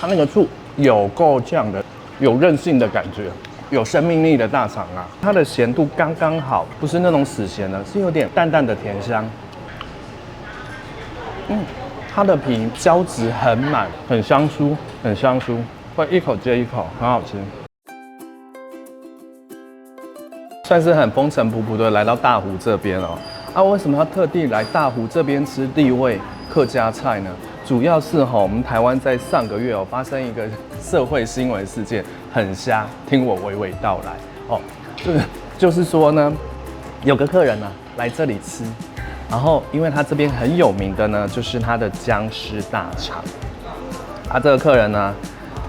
它那个醋有够酱的，有韧性的感觉，有生命力的大肠啊。它的咸度刚刚好，不是那种死咸的，是有点淡淡的甜香。它的皮胶质很满，很香酥，很香酥，会一口接一口，很好吃。算是很风尘仆仆的来到大湖这边哦。为什么要特地来大湖这边吃立味客家菜呢？主要是我们台湾在上个月发生一个社会新闻事件，很瞎，听我娓娓道来哦。就是说呢，有个客人呢来这里吃，然后因为他这边很有名的呢，就是他的姜丝大肠。这个客人呢，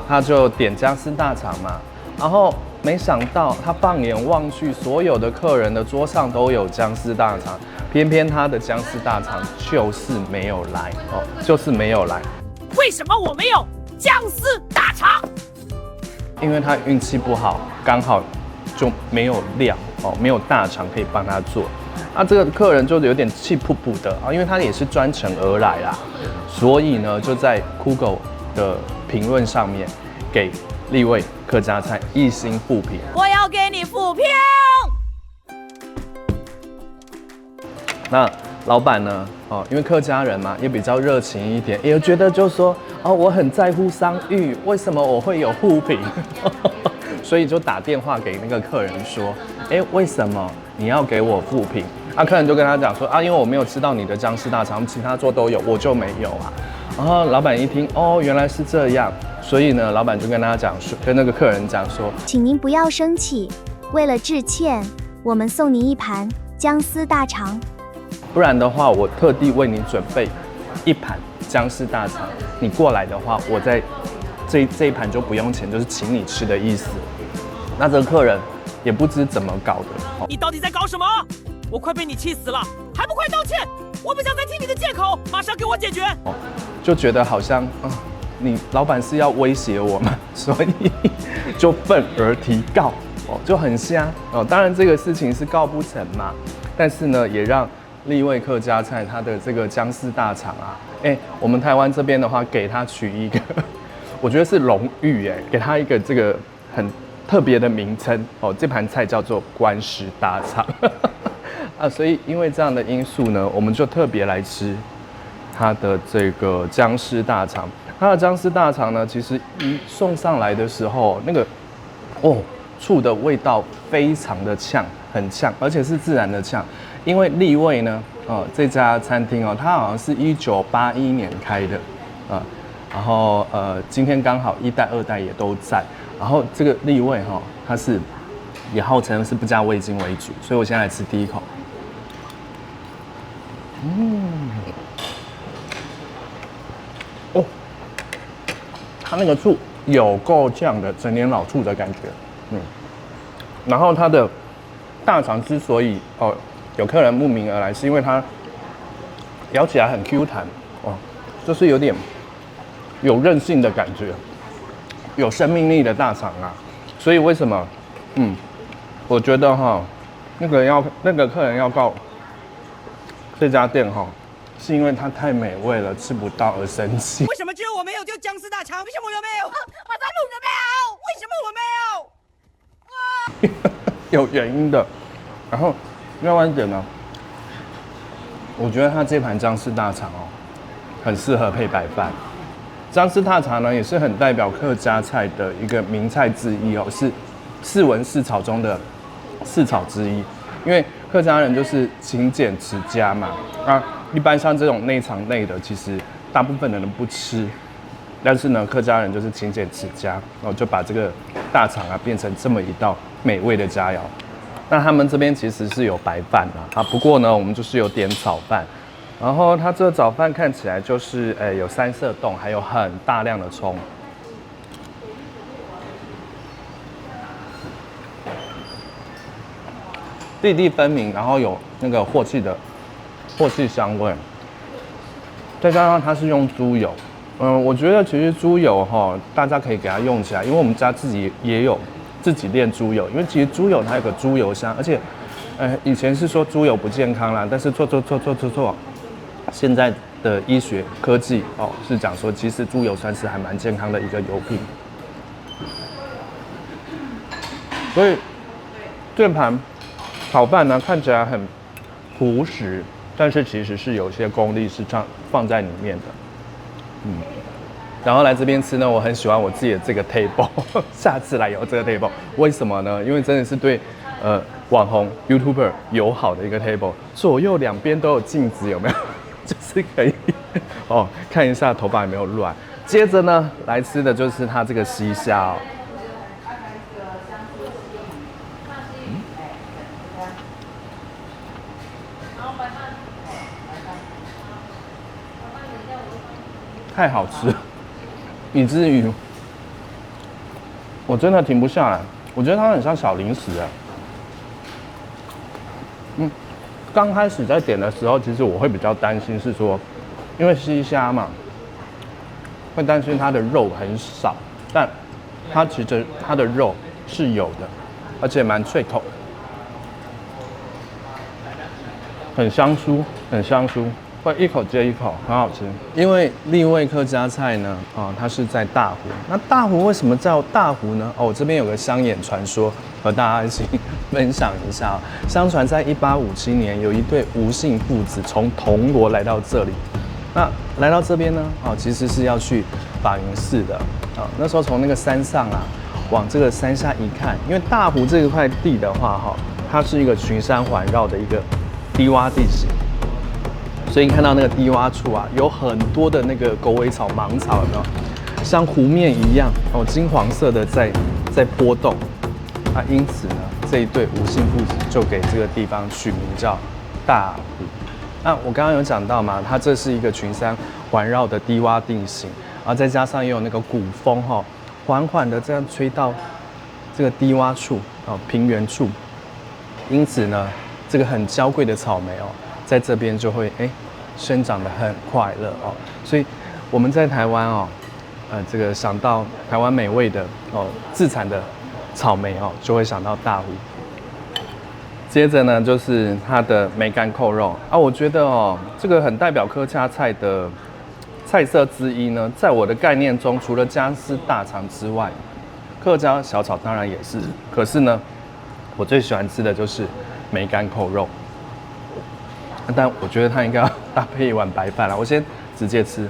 他就点姜丝大肠嘛，然后没想到他放眼望去，所有的客人的桌上都有姜丝大肠，偏偏他的姜丝大肠就是没有来哦，就是没有来。为什么我没有姜丝大肠？因为他运气不好，刚好就没有料哦，没有大肠可以帮他做。这个客人就有点气噗噗的因为他也是专程而来啦，所以呢就在酷狗的评论上面给立味客家菜1星负评。我要给你负评。那老板呢？因为客家人嘛，也比较热情一点，也觉得就是说我很在乎商誉，为什么我会有负评？所以就打电话给那个客人说，为什么你要给我负评？客人就跟他讲说因为我没有吃到你的姜丝大肠，其他桌都有，我就没有啊。然后老板一听，原来是这样，所以呢，老板就跟他讲说，跟那个客人讲说，请您不要生气，为了致歉，我们送您一盘姜丝大肠。不然的话，我特地为你准备一盘姜丝大肠，你过来的话，我在这一盘就不用钱，就是请你吃的意思。那这个客人也不知怎么搞的，你到底在搞什么？我快被你气死了，还不快道歉！我不想再听你的借口，马上给我解决！就觉得好像你老板是要威胁我嘛，所以就愤而提告就很瞎当然这个事情是告不成嘛，但是呢，也让立味客家菜它的这个姜丝大肠我们台湾这边的话，给它取一个，我觉得是荣誉给它一个这个很特别的名称这盘菜叫做关师大肠所以因为这样的因素呢，我们就特别来吃它的这个姜丝大肠。它的姜丝大肠呢，其实一送上来的时候，那个醋的味道非常的呛，很呛，而且是自然的呛。因为立味呢，这家餐厅它好像是1981年开的，然后今天刚好1代2代也都在。然后这个立味它是也号称是不加味精为主，所以我先来吃第一口。它那个醋有够酱的，整点老醋的感觉，然后它的大肠之所以有客人慕名而来，是因为它咬起来很 Q 弹就是有点有韧性的感觉，有生命力的大肠啊，所以为什么我觉得那个客人要告这家店是因为它太美味了，吃不到而生气。为什么只有我没有？就姜丝大肠，为什么我没有？我在录着没有？为什么我没有？有原因的。然后另外一点呢，我觉得它这盘姜丝大肠很适合配白饭。姜丝大肠呢，也是很代表客家菜的一个名菜之一是四文四草中的4草之一。因为客家人就是勤俭持家嘛，一般像这种内肠类的，其实大部分的人不吃，但是呢，客家人就是勤俭持家，就把这个大肠变成这么一道美味的佳肴。那他们这边其实是有白饭不过呢，我们就是有点早饭，然后它这个早饭看起来就是有3色冻，还有很大量的葱。粒粒分明，然后有那个镬气香味，再加上它是用猪油，我觉得其实猪油大家可以给它用起来，因为我们家自己也有自己炼猪油，因为其实猪油它有个猪油香，而且以前是说猪油不健康啦，但是做，现在的医学科技哦，是讲说其实猪油算是还蛮健康的一个油品。所以这盘炒饭呢看起来很朴实，但是其实是有些功力是放在里面的。然后来这边吃呢，我很喜欢我自己的这个 table， 下次来有这个 table， 为什么呢？因为真的是对网红 YouTuber 友好的一个 table， 左右两边都有镜子，有没有？就是可以哦，看一下头发有没有乱。接着呢，来吃的就是它这个西虾哦。太好吃了，以至于我真的停不下来。我觉得它很像小零食啊。刚开始在点的时候，其实我会比较担心，是说，因为西虾嘛，会担心它的肉很少，但它其实它的肉是有的，而且蛮脆口，很香酥，很香酥。会一口接一口，很好吃。因为立味客家菜呢，它是在大湖。那大湖为什么叫大湖呢？哦，我这边有个乡野传说，和大家一起分享一下。相传在1857年，有一对吴姓父子从铜锣来到这里。那来到这边呢，其实是要去法云寺的。那时候从那个山上往这个山下一看，因为大湖这一块地的话，它是一个群山环绕的一个低洼地形。所以看到那个低洼处有很多的那个狗尾草、芒草，有没有？像湖面一样金黄色的在波动。因此呢，这一对吴姓父子就给这个地方取名叫大湖。那我刚刚有讲到嘛，它这是一个群山环绕的低洼地形，然后再加上也有那个古风缓缓的这样吹到这个低洼处平原处，因此呢，这个很娇贵的草莓在这边就会生长得很快乐所以我们在台湾这个想到台湾美味的自产的草莓就会想到大湖。接着呢，就是它的梅干扣肉我觉得这个很代表客家菜的菜色之一呢，在我的概念中，除了姜丝大肠之外，客家小炒当然也是，可是呢，我最喜欢吃的就是梅干扣肉。但我觉得它应该要搭配一碗白饭啦。我先直接吃。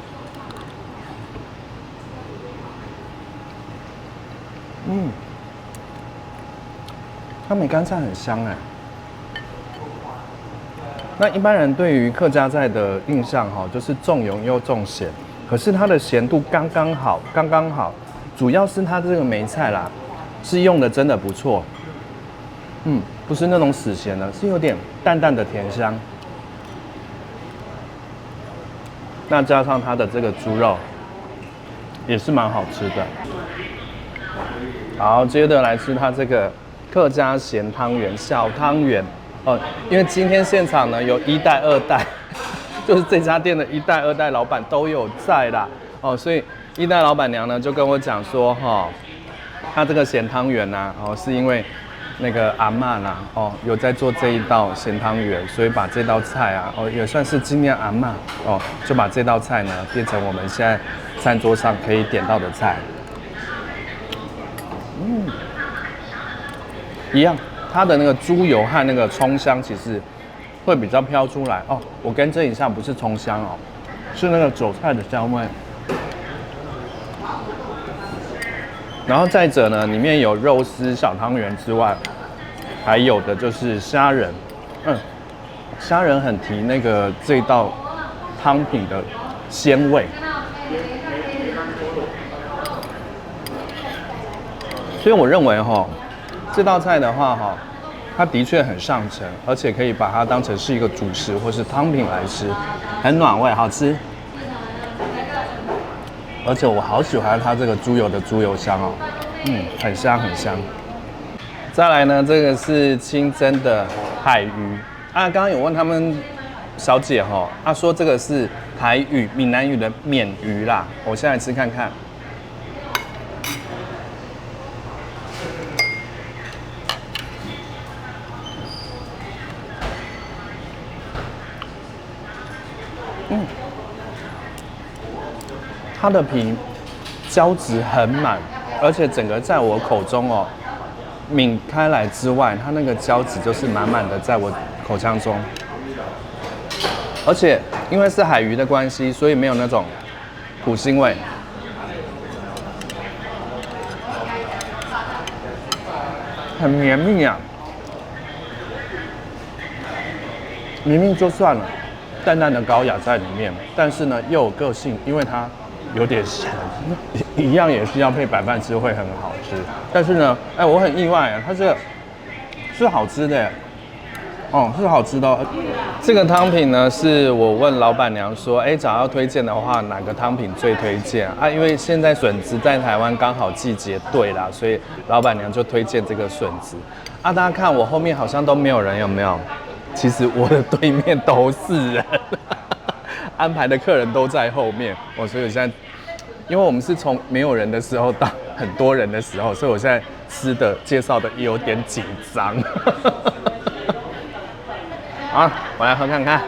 它梅干菜很香那一般人对于客家菜的印象就是重油又重咸，可是它的咸度刚刚好，刚刚好。主要是它这个梅菜啦，是用的真的不错。不是那种死咸的，是有点淡淡的甜香。那加上它的这个猪肉，也是蛮好吃的。好，接着来吃它这个客家咸汤圆、小汤圆因为今天现场呢有1代、2代，就是这家店的1代、2代老板都有在啦所以1代老板娘呢就跟我讲说她这个咸汤圆是因为那个阿嬷啦有在做这一道咸汤圆，所以把这道菜也算是纪念阿嬷就把这道菜呢变成我们现在餐桌上可以点到的菜。一样，它的那个猪油和那个葱香其实会比较飘出来我跟这一下不是葱香是那个韭菜的香味。然后再者呢，里面有肉丝小汤圆之外，还有的就是虾仁。虾仁很提那个这道汤品的鲜味。所以我认为这道菜的话它的确很上乘，而且可以把它当成是一个主食或是汤品来吃，很暖胃，好吃。而且我好喜欢它这个猪油的猪油香很香很香。再来呢，这个是清蒸的海鱼刚刚有问他们小姐她说这个是台语闽南语的免鱼啦，我现在吃看看。它的皮胶质很满，而且整个在我口中哦抿开来之外，它那个胶质就是满满的在我口腔中，而且因为是海鱼的关系，所以没有那种苦腥味。很绵密啊，明明就算了，淡淡的高雅在里面，但是呢又有个性，因为它有点咸，一样也是要配白饭吃会很好吃。但是呢，哎，我很意外啊，它这个是好吃的耶，哦，是好吃的哦。这个汤品呢，是我问老板娘说，哎，假如要推荐的话，哪个汤品最推荐啊？因为现在笋子在台湾刚好季节对啦，所以老板娘就推荐这个笋子。啊，大家看我后面好像都没有人，有没有？其实我的对面都是人，安排的客人都在后面。哦，所以我现在，因为我们是从没有人的时候到很多人的时候，所以我现在吃的介绍的也有点紧张。好，我来喝看看。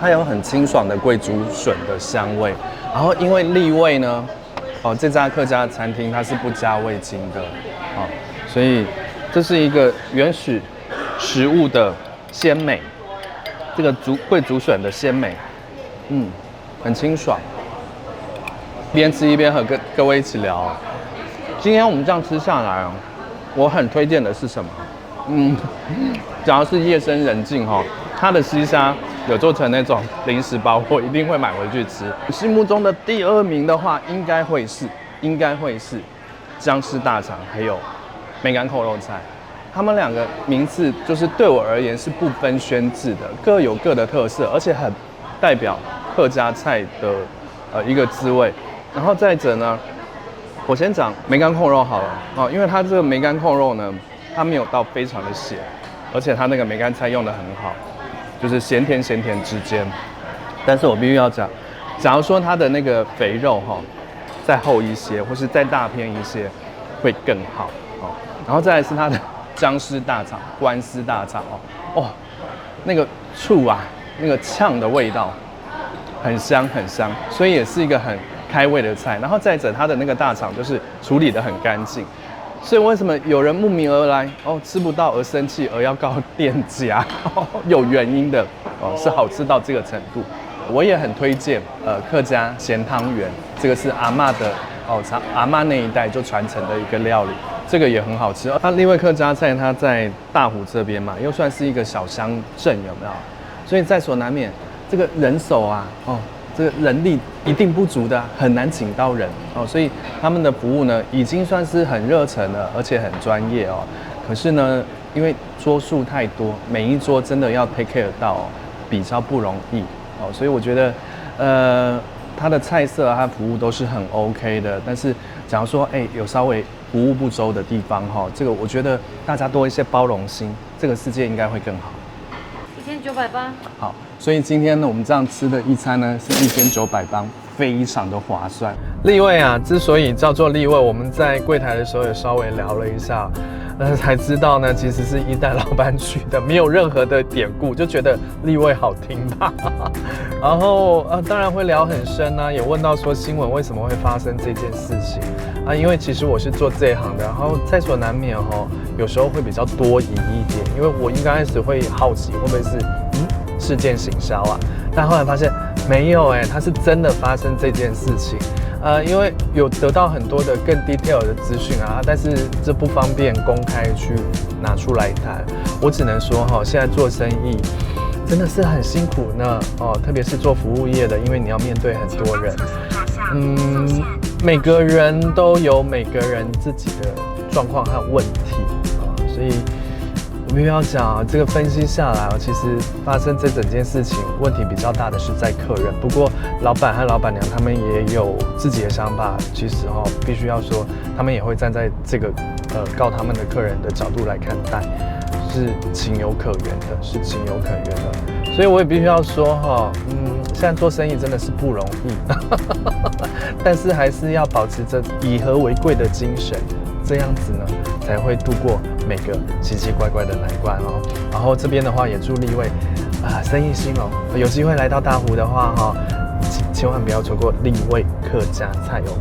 它有很清爽的桂竹笋的香味，然后因为立味呢，哦，这家客家餐厅它是不加味精的，哦，所以这是一个原始食物的鲜美，这个桂竹笋的鲜美，很清爽。边吃一边和各位一起聊哦。今天我们这样吃下来哦，我很推荐的是什么？假如是夜深人静哈，它的西虾有做成那种零食包，我一定会买回去吃。心目中的第2名的话，应该会是姜丝大肠还有梅干扣肉菜。他们2个名次就是对我而言是不分轩轾的，各有各的特色，而且很代表客家菜的一个滋味。然后再者呢，我先讲梅干控肉好了哦，因为它这个梅干控肉呢，它没有到非常的咸，而且它那个梅干菜用的很好，就是咸甜之间。但是我必须要讲，假如说它的那个肥肉哈再厚一些，或是再大片一些，会更好哦。然后再来是它的姜丝大肠、关丝大肠哦，那个醋啊，那个呛的味道很香，所以也是一个很开胃的菜。然后再者，它的那个大肠就是处理得很干净，所以为什么有人慕名而来哦，吃不到而生气，而要告店家，有原因的哦，是好吃到这个程度。我也很推荐客家咸汤圆，这个是阿嬷的哦，阿嬷那一代就传承的一个料理，这个也很好吃。那另外客家菜它在大湖这边嘛，又算是一个小乡镇，有没有？所以在所难免，这个人手啊，哦，这个人力一定不足的，很难请到人哦，所以他们的服务呢，已经算是很热忱了，而且很专业哦。可是呢，因为桌数太多，每一桌真的要 take care 到哦，比较不容易哦，所以我觉得，它的菜色啊，它服务都是很 OK 的。但是假如说，有稍微服务不周的地方哈，这个我觉得大家多一些包容心，这个世界应该会更好。1980。好，所以今天呢，我们这样吃的一餐呢是1900磅，非常的划算。立味啊，之所以叫做立味，我们在柜台的时候也稍微聊了一下，才知道呢，其实是一代老板取的，没有任何的典故，就觉得立味好听吧。然后当然会聊很深啊，也问到说新闻为什么会发生这件事情啊，因为其实我是做这一行的，然后在所难免有时候会比较多疑一点，因为我一开始会好奇会不会是事件行销啊，但后来发现没有它是真的发生这件事情。因为有得到很多的更 detail 的资讯啊，但是这不方便公开去拿出来谈。我只能说现在做生意真的是很辛苦呢特别是做服务业的，因为你要面对很多人，每个人都有每个人自己的状况和问题所以我们要讲这个分析下来其实发生这整件事情问题比较大的是在客人，不过老板和老板娘他们也有自己的想法，其实必须要说他们也会站在这个告他们的客人的角度来看待，是情有可原的，所以我也必须要说现在做生意真的是不容易，但是还是要保持着以和为贵的精神，这样子呢才会度过每个奇奇怪怪的难关哦。然后这边的话也祝立卫生意兴隆，有机会来到大湖的话千万不要错过立卫客家菜哦。